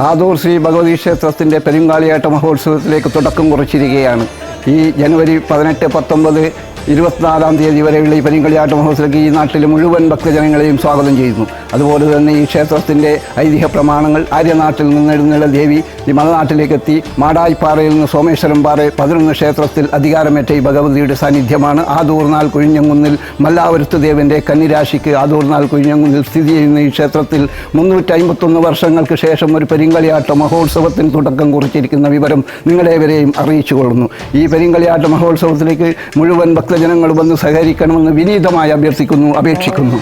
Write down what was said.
ആദൂർ ശ്രീ ഭഗവതി ക്ഷേത്രത്തിൻ്റെ പെരുങ്കാളിയാട്ട മഹോത്സവത്തിലേക്ക് തുടക്കം കുറിച്ചിരിക്കുകയാണ്. ഈ ജനുവരി 18, 19, 24 തീയതി വരെയുള്ള ഈ പെരുങ്കളിയാട്ട മഹോത്സവത്തിലേക്ക് ഈ നാട്ടിലെ മുഴുവൻ ഭക്തജനങ്ങളെയും സ്വാഗതം ചെയ്യുന്നു. അതുപോലെ തന്നെ ഈ ക്ഷേത്രത്തിൻ്റെ ഐതിഹ്യ പ്രമാണങ്ങൾ ആര്യനാട്ടിൽ നിന്ന് എഴുന്നള്ള ദേവി ഈ മലനാട്ടിലേക്കെത്തി മാടായിപ്പാറയിൽ നിന്ന് സോമേശ്വരം പാറ 11 ക്ഷേത്രത്തിൽ അധികാരമേറ്റ ഈ ഭഗവതിയുടെ സാന്നിധ്യമാണ്. ആദൂർനാൾ കുഴിഞ്ഞങ്കുന്നിൽ മല്ലാവരുത്ത് ദേവൻ്റെ കന്നിരാശിക്ക് ആദൂർനാൾ കുഴിഞ്ഞങ്കുന്നിൽ സ്ഥിതി ചെയ്യുന്ന ഈ ക്ഷേത്രത്തിൽ 351 വർഷങ്ങൾക്ക് ശേഷം ഒരു പെരുങ്കളിയാട്ട മഹോത്സവത്തിന് തുടക്കം കുറിച്ചിരിക്കുന്ന വിവരം നിങ്ങളേവരെയും അറിയിച്ചു കൊള്ളുന്നു. ഈ പെരുങ്കളിയാട്ട മഹോത്സവത്തിലേക്ക് മുഴുവൻ ഭക്തജനങ്ങൾ വന്ന് സഹകരിക്കണമെന്ന് വിനീതമായി അഭ്യർത്ഥിക്കുന്നു, അപേക്ഷിക്കുന്നു.